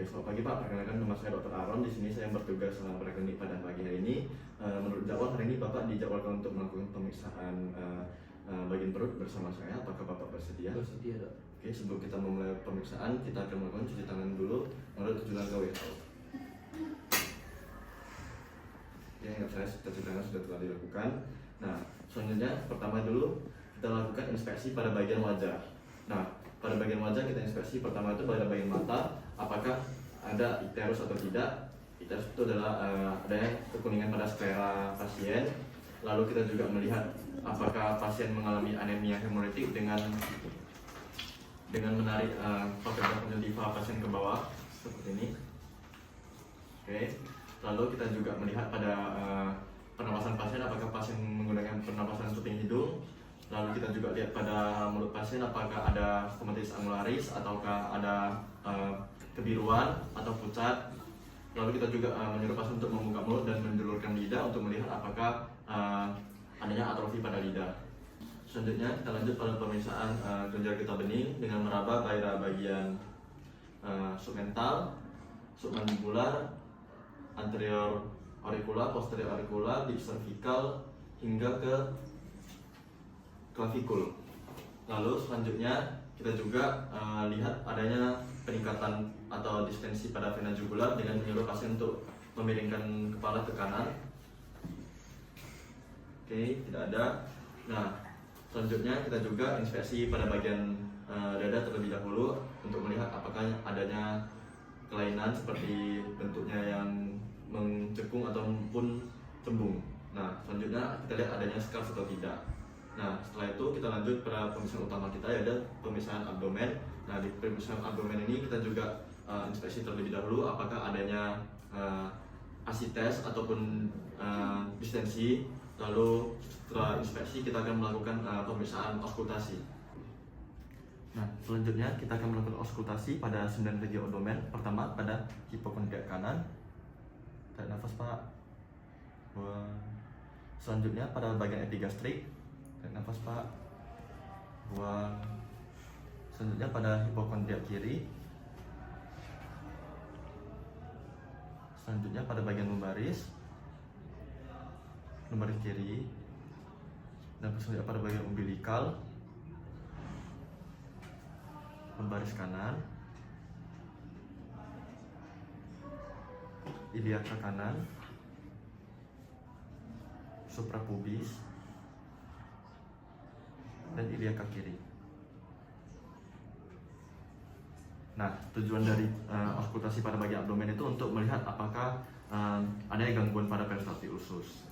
Selamat pagi Pak, perkenalkan nama saya Dr. Aaron. Di sini saya bertugas selama praklinik pada pagi hari ini. Menurut jadwal hari ini Bapak dijadwalkan untuk melakukan pemeriksaan bagian perut bersama saya. Apakah Bapak bersedia? Bersedia, Dok. Oke, sebelum kita memulai pemeriksaan, kita akan melakukan cuci tangan dulu menurut 7 langkah WHO. Ya, ingat saya cuci tangan sudah telah dilakukan. Nah, selanjutnya pertama dulu kita lakukan inspeksi pada bagian wajah. Nah, pada bagian wajah kita inspeksi pertama itu pada bagian mata, apakah ada icterus atau tidak. Icterus itu adalah adanya kekuningan pada sklera pasien. Lalu kita juga melihat apakah pasien mengalami anemia hemolitik dengan menarik papilla konjungtiva pasien ke bawah seperti ini. Oke. Lalu kita juga melihat pada pernapasan pasien, apakah pasien menggunakan pernapasan suping hidung. Lalu kita juga lihat pada mulut pasien apakah ada stomatitis angularis ataukah ada kebiruan atau pucat. Lalu kita juga menyuruh pasien untuk membuka mulut dan menjulurkan lidah untuk melihat apakah adanya atrofi pada lidah. Selanjutnya kita lanjut pada pemeriksaan kelenjar getah bening dengan meraba daerah bagian submental, submandibular, anterior auricula, posterior auricula, deep cervical hingga ke klavikul. Lalu selanjutnya kita juga lihat adanya peningkatan atau distensi pada vena jugular dengan menyuruh pasien untuk memiringkan kepala ke kanan. Oke, tidak ada. Nah, selanjutnya kita juga inspeksi pada bagian dada terlebih dahulu untuk melihat apakah adanya kelainan seperti bentuknya yang mencekung ataupun cembung. Nah, selanjutnya kita lihat adanya scars atau tidak. Nah, setelah itu kita lanjut pada pemeriksaan utama kita, yaitu pemeriksaan abdomen. Nah, di pemeriksaan abdomen ini kita juga inspeksi terlebih dahulu apakah adanya asites ataupun distensi. Lalu setelah inspeksi kita akan melakukan pemeriksaan auskultasi. Nah, selanjutnya kita akan melakukan auskultasi pada 9 regi abdomen. Pertama pada hipokondriak kanan. Tarik nafas Pak. Buang. Selanjutnya pada bagian epigastrik. Tarik nafas Pak. Buang. Selanjutnya pada hipokondriak kiri. Selanjutnya pada bagian lumbaris kiri. Dan selanjutnya pada bagian umbilikal, lumbaris kanan, iliaka kanan, suprapubis, dan iliaka kiri. Nah, tujuan dari auskultasi pada bagian abdomen itu untuk melihat apakah adanya gangguan pada peristaltik usus.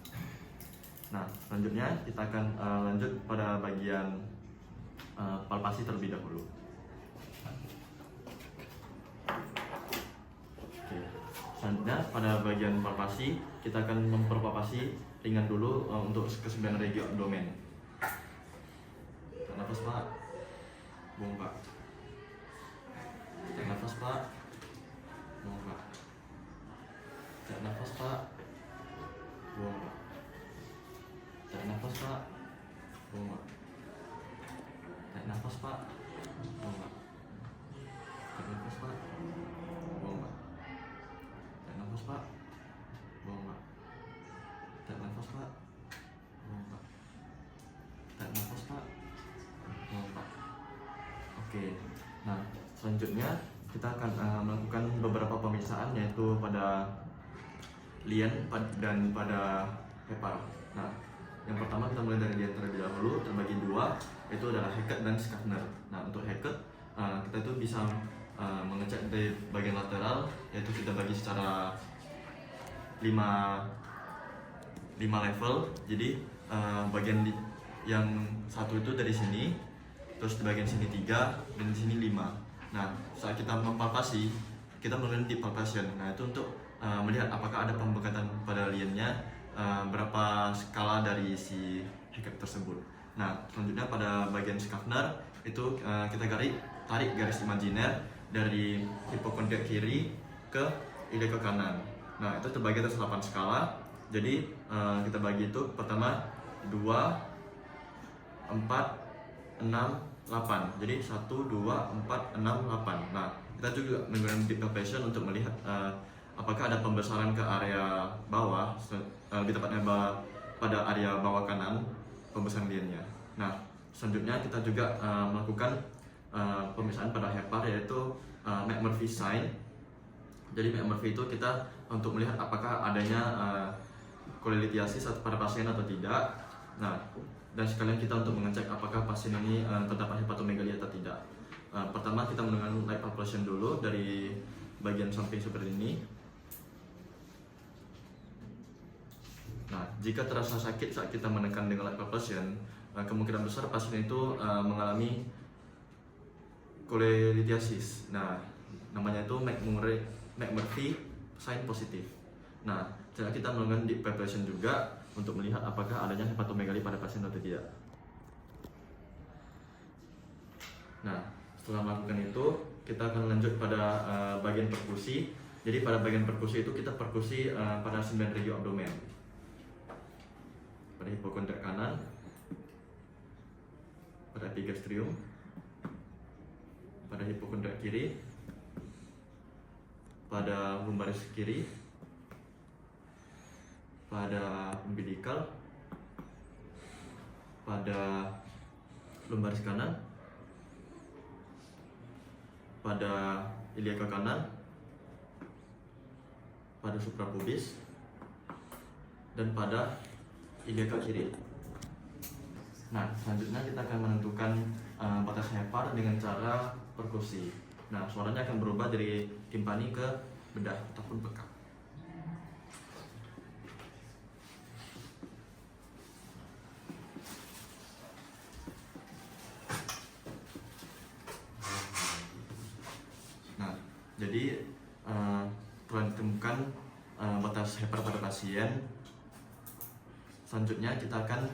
Nah, selanjutnya kita akan lanjut pada bagian palpasi terlebih dahulu. Oke. Selanjutnya pada bagian palpasi kita akan memperpapasi ringan dulu untuk ke-9 regi abdomen. Tarik nafas Pak. Buang Pak. Tarik nafas Pak. Buang Pak. Tarik nafas Pak. Buang Pak. Tarik nafas Pak. Buang Pak. Tarik nafas Pak. Buang Pak. Tarik nafas Pak. Buang Pak. Tarik nafas Pak. Buang Pak. Tarik nafas Pak. Buang Pak. Tarik nafas Pak. Buang Pak. Oke. Nah, selanjutnya kita akan melakukan beberapa pemeriksaan, yaitu pada lien dan pada hepar. Nah, yang pertama kita mulai dari lien terlebih dahulu, terbagi dua, yaitu adalah Hackett dan Schaffner. Nah, untuk Hackett kita itu bisa mengecek dari bagian lateral, yaitu kita bagi secara 5 level. Jadi bagian yang satu itu dari sini, terus di bagian sini 3 dan di sini 5. Nah, saat kita mempalpasi, kita melakukan deep palpation. Nah, itu untuk melihat apakah ada pembekatan pada liennya, berapa skala dari si Hackett tersebut. Nah, selanjutnya pada bagian Schaffner itu kita tarik garis imajiner dari hipokondriak kiri ke iliaka kanan. Nah, itu terbagi atas 8 skala. Jadi kita bagi itu pertama 2, 4, 6, 8. Jadi 1, 2, 4, 6, 8. Nah, kita juga menggunakan deep palpation untuk melihat apakah ada pembesaran ke area bawah, lebih tepatnya pada area bawah kanan pembesaran gliennya. Nah, selanjutnya kita juga melakukan pemeriksaan pada hepar, yaitu McMurphy sign. Jadi McMurphy itu kita untuk melihat apakah adanya kolelithiasis pada pasien atau tidak. Nah, dan sekalian kita untuk mengecek apakah pasien ini terdapat hepatomegalia atau tidak. Pertama kita menggunakan light palpation dulu dari bagian samping seperti ini. Nah, jika terasa sakit saat kita menekan dengan light palpation, kemungkinan besar pasien itu mengalami kolelithiasis. Nah, namanya itu McMurphy sign positif. Nah, cara kita melakukan deep palpation juga untuk melihat apakah adanya hepatomegalia pada pasien atau tidak. Nah, setelah melakukan itu, kita akan lanjut pada bagian perkusi. Jadi pada bagian perkusi itu kita perkusi pada 9 regio abdomen. Pada hipokondriak kanan, pada epigastrium, pada hipokondriak kiri, pada lumbaris kiri, pada umbilikal, pada lumbaris kanan, pada iliaka kanan, pada suprapubis, dan pada iliaka kiri. Nah, selanjutnya kita akan menentukan batas hepar dengan cara perkusi. Nah, suaranya akan berubah dari timpani ke bedah ataupun pekak. Nah, jadi telah ditemukan batas hepar pada pasien. Selanjutnya kita akan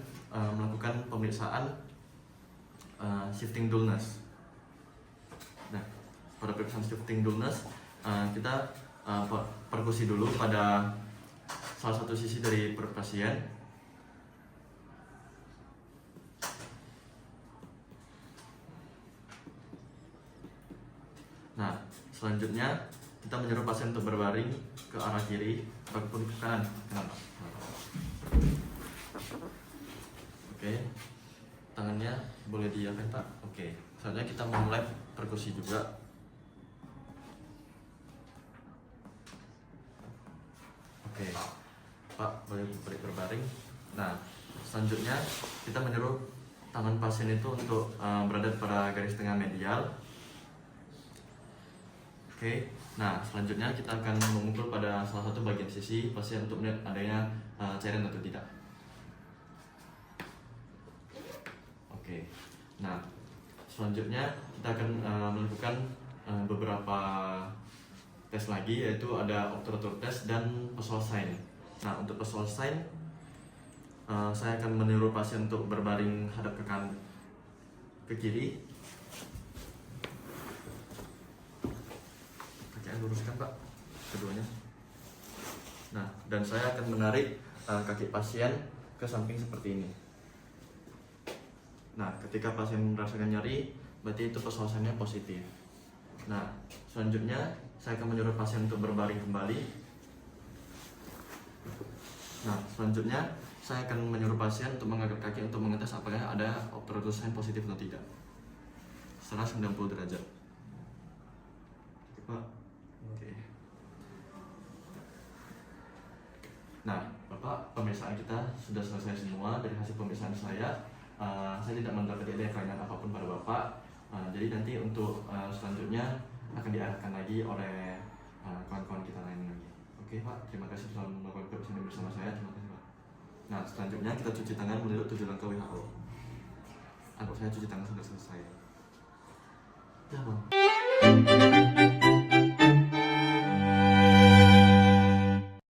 melakukan pemeriksaan shifting dullness. Nah, pada pemeriksaan shifting dullness kita perkusi dulu pada salah satu sisi dari perut pasien. Nah, selanjutnya kita menyuruh pasien untuk berbaring ke arah kiri ataupun ke kanan. Kenapa? Oke, tangannya boleh diangkat Pak. Oke, selanjutnya kita memulai perkusi juga. Oke, Pak boleh berbaring. Nah, selanjutnya kita menyuruh tangan pasien itu untuk berada pada garis tengah medial. Oke, nah selanjutnya kita akan memukul pada salah satu bagian sisi pasien untuk melihat adanya cairan atau tidak. Oke, nah selanjutnya kita akan melakukan beberapa tes lagi, yaitu ada obturator test dan Pessoa sign. Nah, untuk Pessoa sign saya akan menyuruh pasien untuk berbaring hadap ke kiri. Luruskan Pak keduanya. Nah, dan saya akan menarik kaki pasien ke samping seperti ini. Nah, ketika pasien merasakan nyeri, berarti itu persoalannya positif. Nah, selanjutnya saya akan menyuruh pasien untuk berbaring kembali. Nah, selanjutnya saya akan menyuruh pasien untuk mengangkat kaki untuk mengetes apakah ada obturator sign positif atau tidak setelah 90 derajat. Pak. Oke. Nah, Bapak, pemeriksaan kita sudah selesai semua. Dari hasil pemeriksaan saya tidak mendapati ada kelainan apapun pada Bapak. Jadi nanti untuk selanjutnya akan diarahkan lagi oleh kawan-kawan kita lain lagi. Oke Pak, terima kasih telah melakukan pemeriksaan bersama saya. Terima kasih Pak. Nah, selanjutnya kita cuci tangan menurut 7 langkah WHO. Anggap saya cuci tangan sudah selesai. Ya Bang.